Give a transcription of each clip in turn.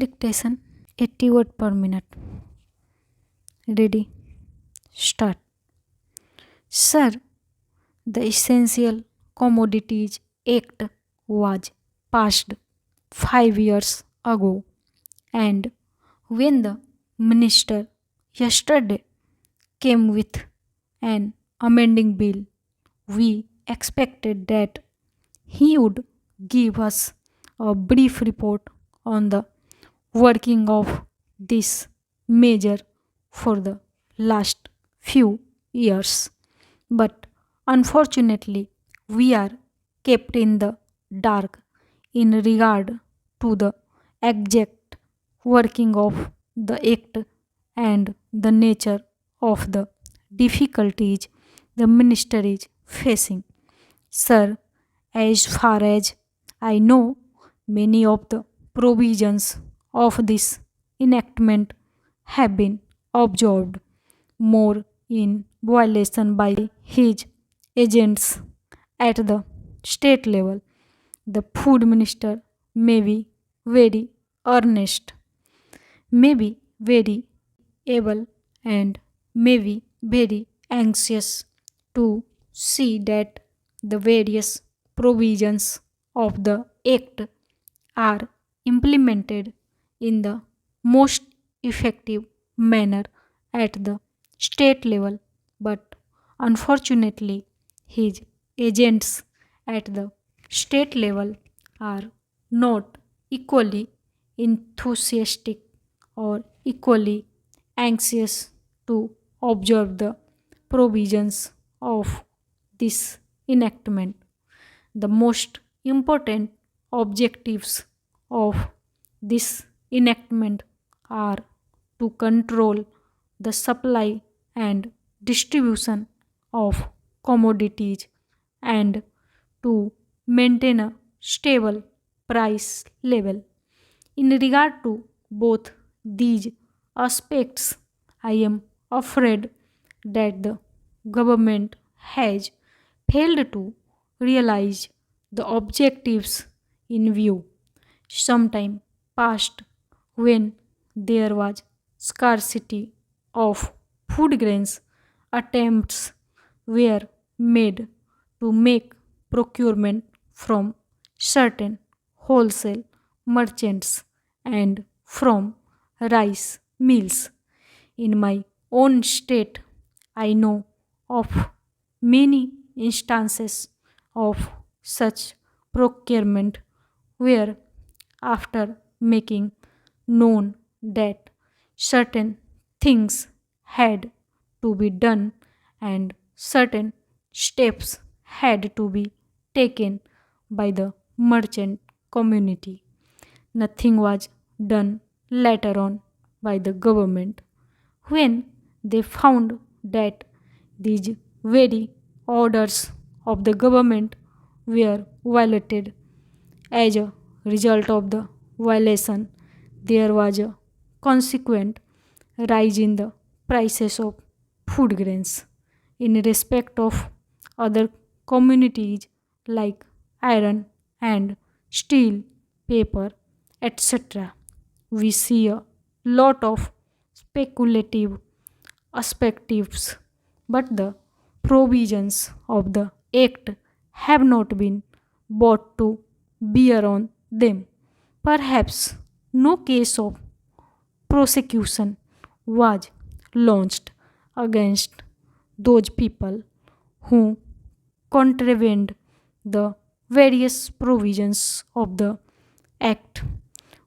dictation 80 word per minute. Ready? Start. Sir, the Essential Commodities Act was passed 5 years ago, and when the minister yesterday came with an amending bill, we expected that he would give us a brief report on the working of this measure for the last few years. But unfortunately, we are kept in the dark in regard to the exact working of the act and the nature of the difficulties the minister is facing. Sir, as far as I know, many of the provisions of this enactment have been observed more in violation by his agents at the state level. The food minister may be very earnest, may be very able, and may be very anxious to see that the various provisions of the Act are implemented in the most effective manner at the state level, but unfortunately, his agents at the state level are not equally enthusiastic or equally anxious to observe the provisions of this enactment. The most important objectives of this enactment are to control the supply and distribution of commodities and to maintain a stable price level. In regard to both these aspects, I am afraid that the government has failed to realize the objectives in view. Sometime past, when there was scarcity of food grains, attempts were made to make procurement from certain wholesale merchants and from rice mills. In my own state, I know of many instances of such procurement where, after making known that certain things had to be done and certain steps had to be taken by the merchant community, nothing was done later on by the government when they found that these very orders of the government were violated. As a result of the violation, there was a consequent rise in the prices of food grains. In respect of other communities like iron and steel, paper, etc., we see a lot of speculative aspects, but the provisions of the Act have not been brought to bear on them. Perhaps no case of prosecution was launched against those people who contravened the various provisions of the Act.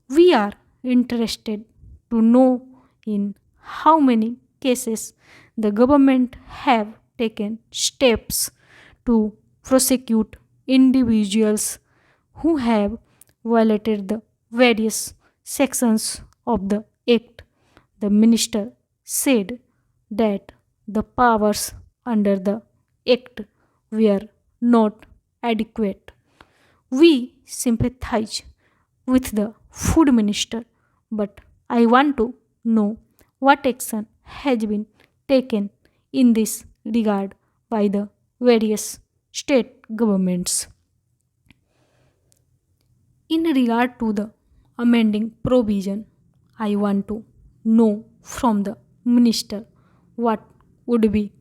We are interested to know in how many cases the government have taken steps to prosecute individuals who have violated the various sections of the Act. The minister said that the powers under the Act were not adequate. We sympathize with the food minister, but I want to know what action has been taken in this regard by the various state governments. In regard to the amending provision. I want to know from the minister what would be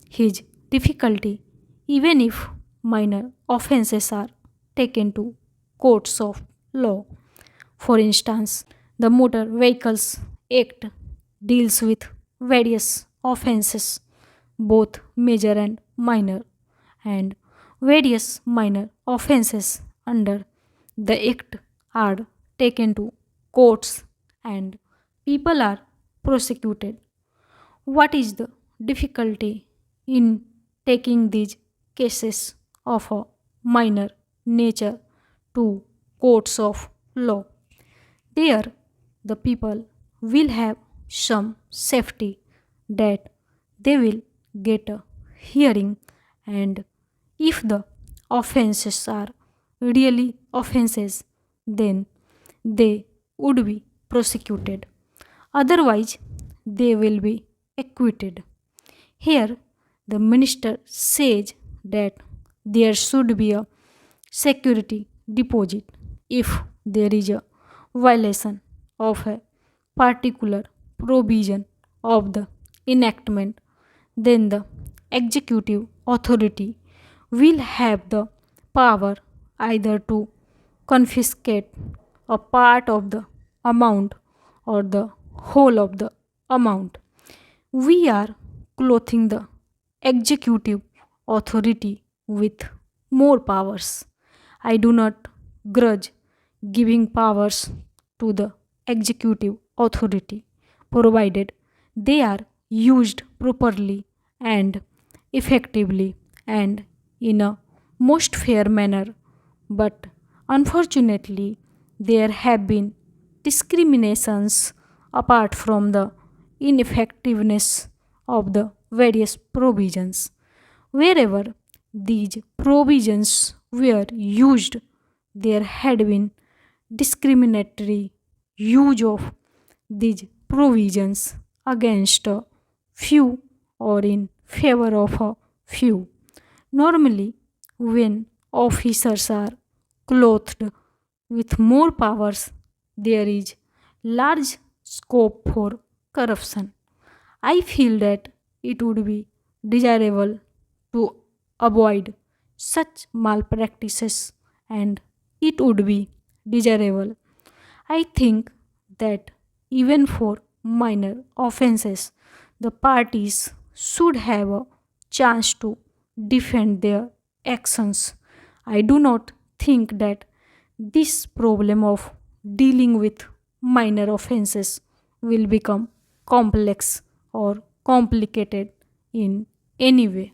his difficulty even if minor offences are taken to courts of law. For instance, the Motor Vehicles Act deals with various offences, both major and minor, and various minor offences under the Act are taken to courts and people are prosecuted. What is the difficulty in taking these cases of a minor nature to courts of law? There, the people will have some safety that they will get a hearing, and if the offenses are really offenses, then they would be prosecuted. Otherwise, they will be acquitted. Here, the minister says that there should be a security deposit if there is a violation of a particular provision of the enactment, then the executive authority will have the power either to confiscate a part of the amount or the whole of the amount. We are clothing the executive authority with more powers. I do not grudge giving powers to the executive authority, provided they are used properly and effectively and in a most fair manner. But unfortunately, there have been discriminations apart from the ineffectiveness of the various provisions. Wherever these provisions were used, there had been discriminatory use of these provisions against a few or in favor of a few. Normally, when officers are clothed with more powers, there is large scope for corruption. I feel that it would be desirable to avoid such malpractices, and it would be desirable. I think that even for minor offenses, the parties should have a chance to defend their actions. I do not think that this problem of dealing with minor offenses will become complex or complicated in any way.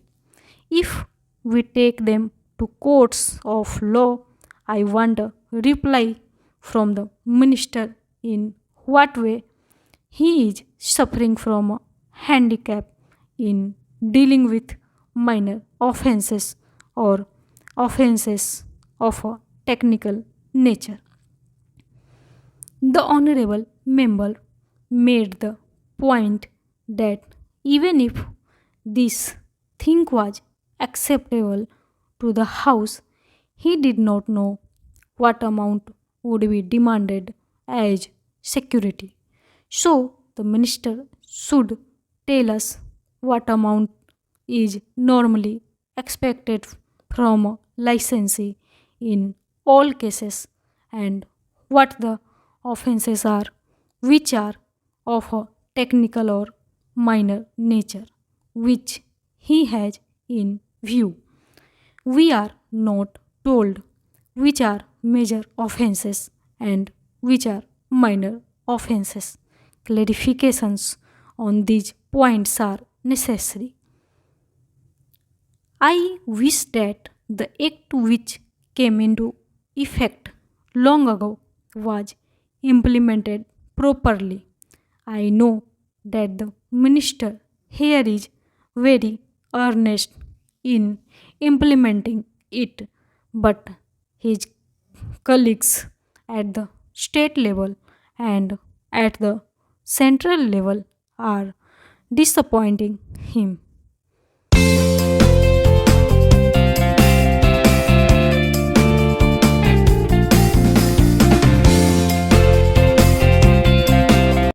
If we take them to courts of law, I want a reply from the minister in what way he is suffering from a handicap in dealing with minor offenses or offenses of a technical nature. The Honorable Member made the point that even if this thing was acceptable to the House, he did not know what amount would be demanded as security. So, the minister should tell us what amount is normally expected from a licensee in all cases and what the offenses are which are of a technical or minor nature which he has in view. We are not told which are major offenses and which are minor offenses. Clarifications on these points are necessary. I wish that the act which came into effect long ago was implemented properly. I know that the minister here is very earnest in implementing it, but his colleagues at the state level and at the central level are disappointing him.